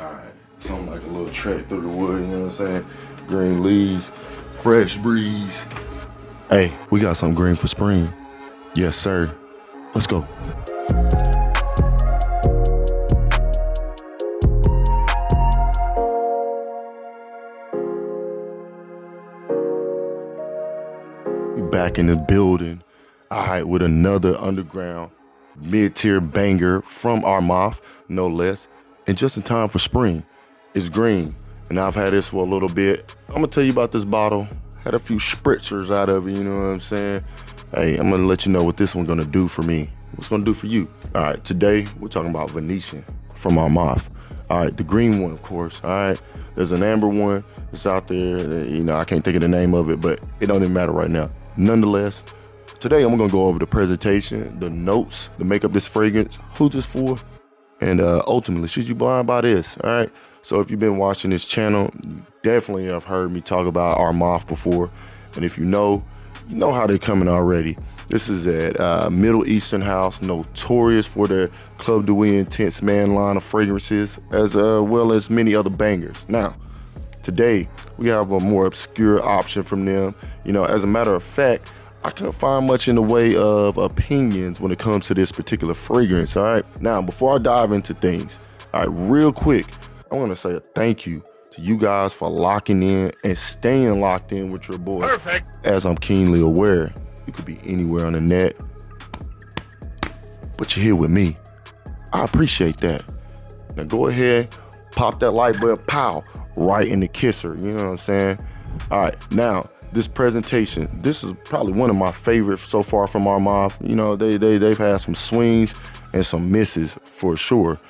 Alright, something like a little trek through the wood, you know what I'm saying? Green leaves, fresh breeze. Hey, we got some green for spring. Yes, sir. Let's go. We back in the building. Alright, with another underground mid-tier banger from Armaf, no less. And just in time for spring. It's green. And I've had this for a little bit. I'm gonna tell you about this bottle. Had a few spritzers out of it, you know what I'm saying? Hey, I'm gonna let you know what this one's gonna do for me. What's gonna do for you? All right, today we're talking about Venetian from Armaf. All right, the green one, of course, all right? There's an amber one that's out there. You know, I can't think of the name of it, but it don't even matter right now. Nonetheless, today I'm gonna go over the presentation, the notes, the make up this fragrance, who this for, and ultimately, should you blind by this, all right? So if you've been watching this channel, you definitely have heard me talk about Armaf before. And if you know how they're coming already. This is at Middle Eastern house, notorious for their Club de Nuit Intense Man line of fragrances, as well as many other bangers. Now, today, we have a more obscure option from them. You know, as a matter of fact, I couldn't find much in the way of opinions when it comes to this particular fragrance, all right? Now, before I dive into things, all right, real quick, I want to say a thank you to you guys for locking in and staying locked in with your boy. Perfect. As I'm keenly aware, you could be anywhere on the net, but you're here with me. I appreciate that. Now go ahead, pop that like button, pow, right in the kisser, you know what I'm saying? All right, now, this presentation, this is probably one of my favorites so far from Armaf. You know, they've had some swings and some misses for sure.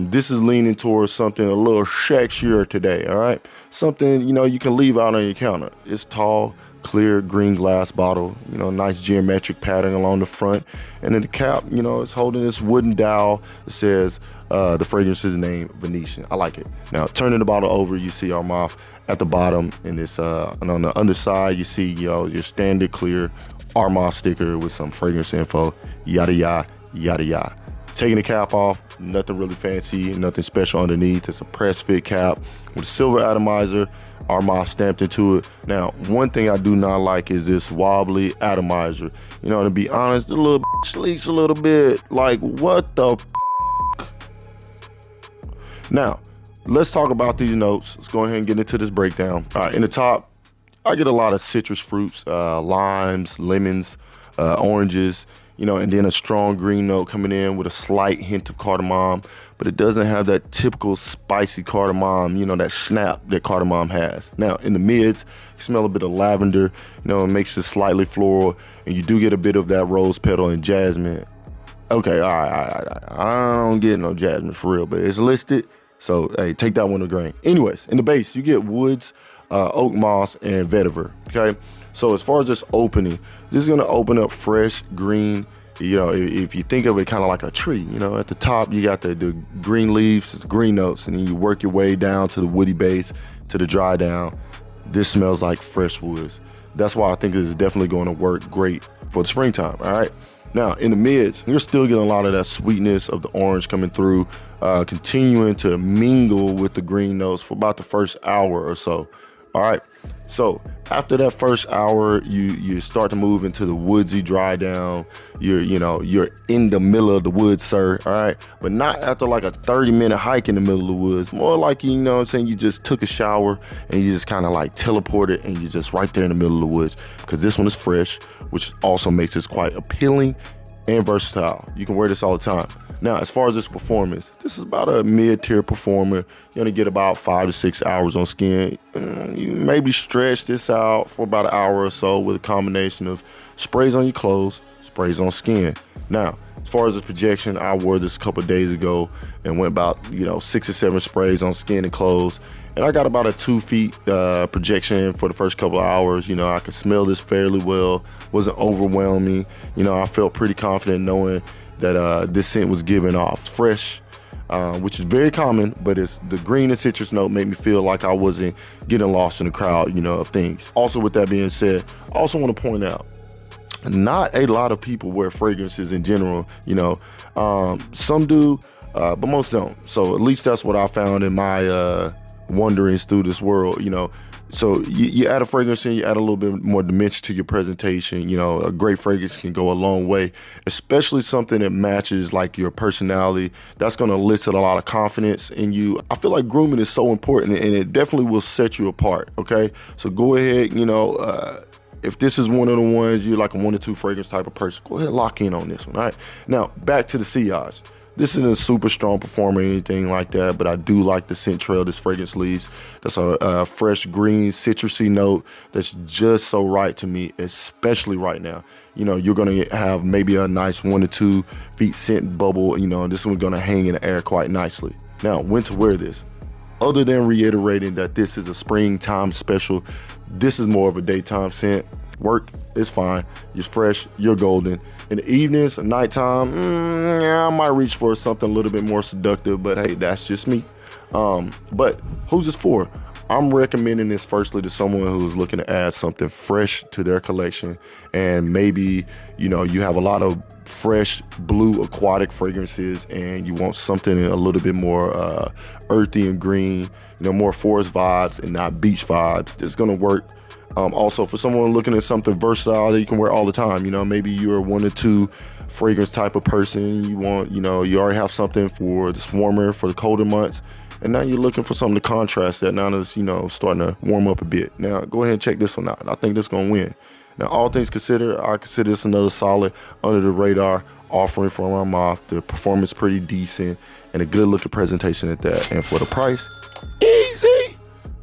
This is leaning towards something a little sexier today, all right? Something, you know, you can leave out on your counter. It's tall, clear, green glass bottle, you know, nice geometric pattern along the front. And then the cap, you know, it's holding this wooden dowel that says the fragrance's name, Venetian. I like it. Now, turning the bottle over, you see Armaf at the bottom, and this, and on the underside, you see, you know, your standard clear Armaf sticker with some fragrance info, yada, yada, yada, yada. Taking the cap off, nothing really fancy, nothing special underneath. It's a press fit cap with a silver atomizer, Armaf stamped into it. Now, one thing I do not like is this wobbly atomizer. You know, to be honest, the little leaks a little bit. Like, what the Now, let's talk about these notes. Let's go ahead and get into this breakdown. All right, in the top, I get a lot of citrus fruits, limes, lemons, oranges, you know, and then a strong green note coming in with a slight hint of cardamom, but it doesn't have that typical spicy cardamom, you know, that snap that cardamom has. Now, in the mids, you smell a bit of lavender, you know, it makes it slightly floral, and you do get a bit of that rose petal and jasmine. Okay, all right. I don't get no jasmine for real, but it's listed, so hey, take that one to grain. Anyways, in the base, you get woods, oak moss, and vetiver, okay? So as far as this opening, this is gonna open up fresh, green, you know, if you think of it kind of like a tree, you know, at the top, you got the green leaves, the green notes, and then you work your way down to the woody base, to the dry down. This smells like fresh woods. That's why I think it is definitely going to work great for the springtime, all right? Now, in the mids, you're still getting a lot of that sweetness of the orange coming through, continuing to mingle with the green notes for about the first hour or so, all right? So after that first hour, you start to move into the woodsy dry down. You're in the middle of the woods, sir, all right? But not after like a 30-minute hike in the middle of the woods. More like, you know what I'm saying, you just took a shower and you just kind of like teleported and you're just right there in the middle of the woods, because this one is fresh, which also makes this quite appealing and versatile. You can wear this all the time. Now, as far as this performance, this is about a mid-tier performer. You're gonna get about 5 to 6 hours on skin. You maybe stretch this out for about an hour or so with a combination of sprays on your clothes, sprays on skin. Now, as far as this projection, I wore this a couple of days ago and went about, 6 or 7 sprays on skin and clothes. And I got about a 2 feet projection for the first couple of hours. You know, I could smell this fairly well, wasn't overwhelming. You know, I felt pretty confident knowing that this scent was giving off fresh, which is very common, but it's the green and citrus note made me feel like I wasn't getting lost in the crowd, of things. Also, with that being said, I also want to point out, not a lot of people wear fragrances in general. Some do, but most don't. So at least that's what I found in my wanderings through this world, you know. So you add a fragrance in, you add a little bit more dimension to your presentation. You know, a great fragrance can go a long way, especially something that matches like your personality. That's going to elicit a lot of confidence in you. I feel like grooming is so important, and it definitely will set you apart. Okay, so go ahead, you know, if this is one of the ones you're like a 1 or 2 fragrance type of person, go ahead and lock in on this one. All right, now back to the sillage. This isn't a super strong performer or anything like that, but I do like the scent trail this fragrance leaves. That's a fresh green citrusy note that's just so right to me, especially right now. You know, you're gonna have maybe a nice 1 to 2 feet scent bubble, you know, and this one's gonna hang in the air quite nicely. Now, when to wear this? Other than reiterating that this is a springtime special, this is more of a daytime scent. Work is fine. You're fresh, you're golden. In the evenings, nighttime, yeah, I might reach for something a little bit more seductive, but hey, that's just me. But who's this for? I'm recommending this firstly to someone who's looking to add something fresh to their collection, and maybe, you know, you have a lot of fresh blue aquatic fragrances and you want something a little bit more earthy and green, you know, more forest vibes and not beach vibes. This is gonna work. Also, for someone looking at something versatile that you can wear all the time, you know, maybe you're a 1 or 2 fragrance type of person. You want, you know, you already have something for the warmer, for the colder months, and now you're looking for something to contrast that now that's, you know, starting to warm up a bit. Now, go ahead and check this one out. I think this is gonna win. Now, all things considered, I consider this another solid under the radar offering from Armaf. The performance pretty decent and a good looking presentation at that. And for the price, easy.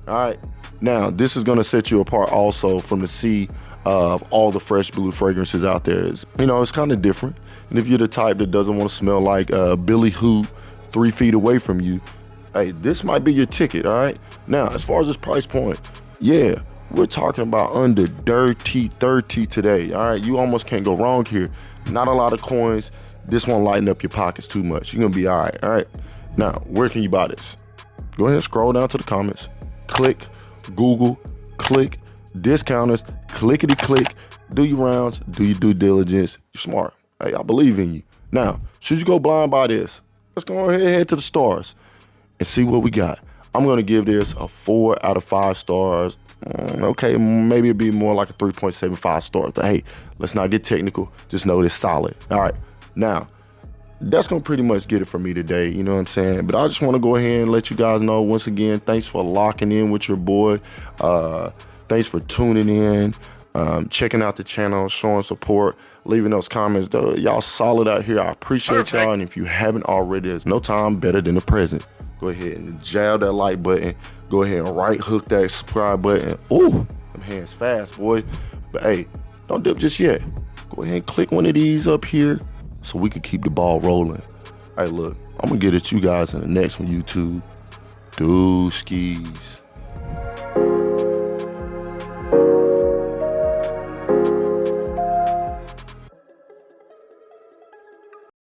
All right. Now, this is gonna set you apart also from the sea of all the fresh blue fragrances out there. You know, it's kind of different. And if you're the type that doesn't want to smell like Billy Who 3 feet away from you, hey, this might be your ticket, all right? Now, as far as this price point, yeah, we're talking about under dirty 30 today, all right? You almost can't go wrong here. Not a lot of coins. This won't lighten up your pockets too much. You're gonna be all right? Now, where can you buy this? Go ahead and scroll down to the comments, click Google, click discounters, clickety click, do your rounds, do your due diligence. You're smart. Hey, I believe in you. Now, should you go blind by this? Let's go ahead and head to the stars and see what we got. I'm gonna give this a 4 out of 5 stars. Okay, maybe it'd be more like a 3.75 stars, but hey, let's not get technical. Just know it's solid. All right, now, that's gonna pretty much get it for me today, you know what I'm saying? But I just wanna go ahead and let you guys know once again, thanks for locking in with your boy. Thanks for tuning in, checking out the channel, showing support, leaving those comments. Though, y'all solid out here. I appreciate y'all. And if you haven't already, there's no time better than the present. Go ahead and jab that like button. Go ahead and right hook that subscribe button. Ooh, them hands fast, boy. But hey, don't dip just yet. Go ahead and click one of these up here so we can keep the ball rolling. Hey, look, I'm gonna get at you guys in the next one, YouTube. Dooskies.